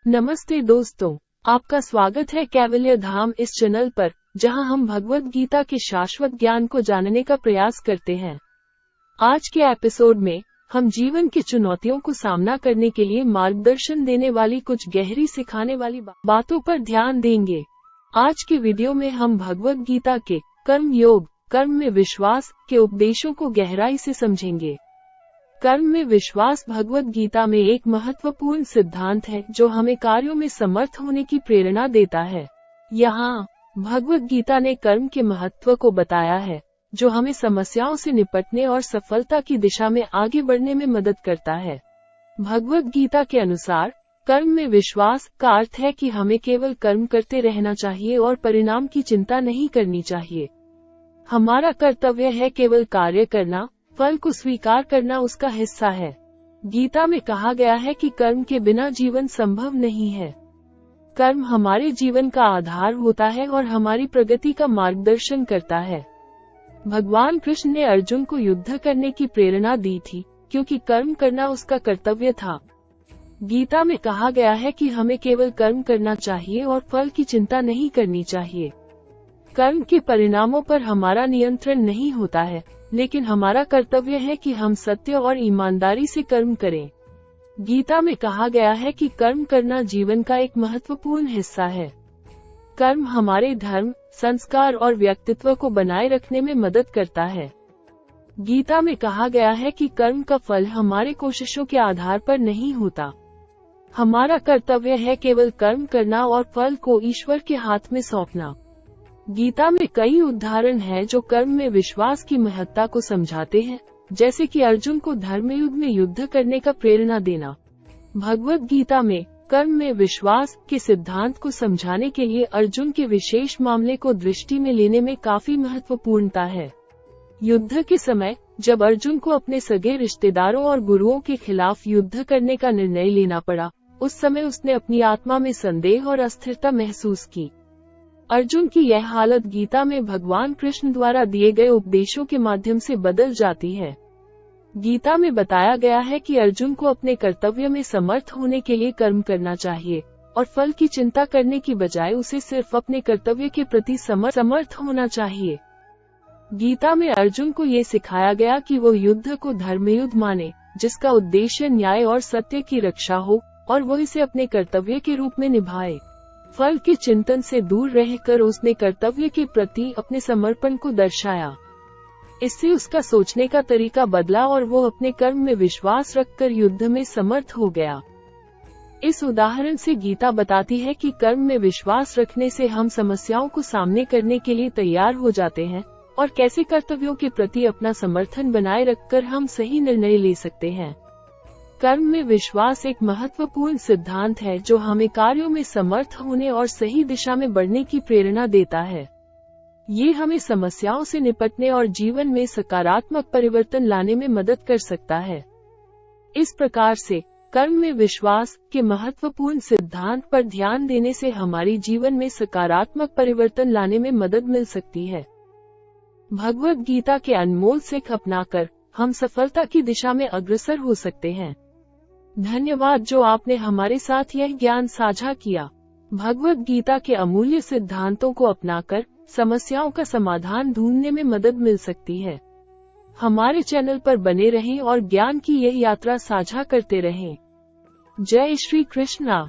नमस्ते दोस्तों, आपका स्वागत है कैवल्य धाम इस चैनल पर, जहां हम भगवत गीता के शाश्वत ज्ञान को जानने का प्रयास करते हैं। आज के एपिसोड में हम जीवन की चुनौतियों को सामना करने के लिए मार्गदर्शन देने वाली कुछ गहरी सिखाने वाली बातों पर ध्यान देंगे। आज के वीडियो में हम भगवत गीता के कर्म योग, कर्म में विश्वास के उपदेशों को गहराई से समझेंगे। कर्म में विश्वास भगवत गीता में एक महत्वपूर्ण सिद्धांत है जो हमें कार्यों में समर्थ होने की प्रेरणा देता है। यहाँ भगवत गीता ने कर्म के महत्व को बताया है, जो हमें समस्याओं से निपटने और सफलता की दिशा में आगे बढ़ने में मदद करता है। भगवत गीता के अनुसार कर्म में विश्वास का अर्थ है कि हमें केवल कर्म करते रहना चाहिए और परिणाम की चिंता नहीं करनी चाहिए। हमारा कर्तव्य है केवल कार्य करना, फल को स्वीकार करना उसका हिस्सा है। गीता में कहा गया है कि कर्म के बिना जीवन संभव नहीं है। कर्म हमारे जीवन का आधार होता है और हमारी प्रगति का मार्गदर्शन करता है। भगवान कृष्ण ने अर्जुन को युद्ध करने की प्रेरणा दी थी, क्योंकि कर्म करना उसका कर्तव्य था। गीता में कहा गया है कि हमें केवल कर्म करना चाहिए और फल की चिंता नहीं करनी चाहिए। कर्म के परिणामों पर हमारा नियंत्रण नहीं होता है, लेकिन हमारा कर्तव्य है कि हम सत्य और ईमानदारी से कर्म करें। गीता में कहा गया है कि कर्म करना जीवन का एक महत्वपूर्ण हिस्सा है। कर्म हमारे धर्म, संस्कार और व्यक्तित्व को बनाए रखने में मदद करता है। गीता में कहा गया है कि कर्म का फल हमारे कोशिशों के आधार पर नहीं होता। हमारा कर्तव्य है केवल कर्म करना और फल को ईश्वर के हाथ में सौंपना। गीता में कई उदाहरण हैं जो कर्म में विश्वास की महत्ता को समझाते हैं, जैसे कि अर्जुन को धर्मयुद्ध में युद्ध करने का प्रेरणा देना। भगवत गीता में कर्म में विश्वास के सिद्धांत को समझाने के लिए अर्जुन के विशेष मामले को दृष्टि में लेने में काफी महत्वपूर्णता है। युद्ध के समय जब अर्जुन को अपने सगे रिश्तेदारों और गुरुओं के खिलाफ युद्ध करने का निर्णय लेना पड़ा, उस समय उसने अपनी आत्मा में संदेह और अस्थिरता महसूस की। अर्जुन की यह हालत गीता में भगवान कृष्ण द्वारा दिए गए उपदेशों के माध्यम से बदल जाती है। गीता में बताया गया है कि अर्जुन को अपने कर्तव्य में समर्थ होने के लिए कर्म करना चाहिए और फल की चिंता करने की बजाय उसे सिर्फ अपने कर्तव्य के प्रति समर्थ होना चाहिए। गीता में अर्जुन को ये सिखाया गया कि वो युद्ध को धर्मयुद्ध माने, जिसका उद्देश्य न्याय और सत्य की रक्षा हो, और वो इसे अपने कर्तव्य के रूप में निभाए। फल के चिंतन से दूर रहकर उसने कर्तव्य के प्रति अपने समर्पण को दर्शाया। इससे उसका सोचने का तरीका बदला और वो अपने कर्म में विश्वास रखकर युद्ध में समर्थ हो गया। इस उदाहरण से गीता बताती है कि कर्म में विश्वास रखने से हम समस्याओं को सामने करने के लिए तैयार हो जाते हैं और कैसे कर्तव्यों के प्रति अपना समर्थन बनाए रखकर हम सही निर्णय ले सकते हैं। कर्म में विश्वास एक महत्वपूर्ण सिद्धांत है जो हमें कार्यों में समर्थ होने और सही दिशा में बढ़ने की प्रेरणा देता है। ये हमें समस्याओं से निपटने और जीवन में सकारात्मक परिवर्तन लाने में मदद कर सकता है। इस प्रकार से कर्म में विश्वास के महत्वपूर्ण सिद्धांत पर ध्यान देने से हमारी जीवन में सकारात्मक परिवर्तन लाने में मदद मिल सकती है। भगवत गीता के अनमोल सीख अपनाकर हम सफलता की दिशा में अग्रसर हो सकते हैं। धन्यवाद जो आपने हमारे साथ यह ज्ञान साझा किया। भगवत गीता के अमूल्य सिद्धांतों को अपनाकर समस्याओं का समाधान ढूंढने में मदद मिल सकती है। हमारे चैनल पर बने रहें और ज्ञान की यह यात्रा साझा करते रहें। जय श्री कृष्णा।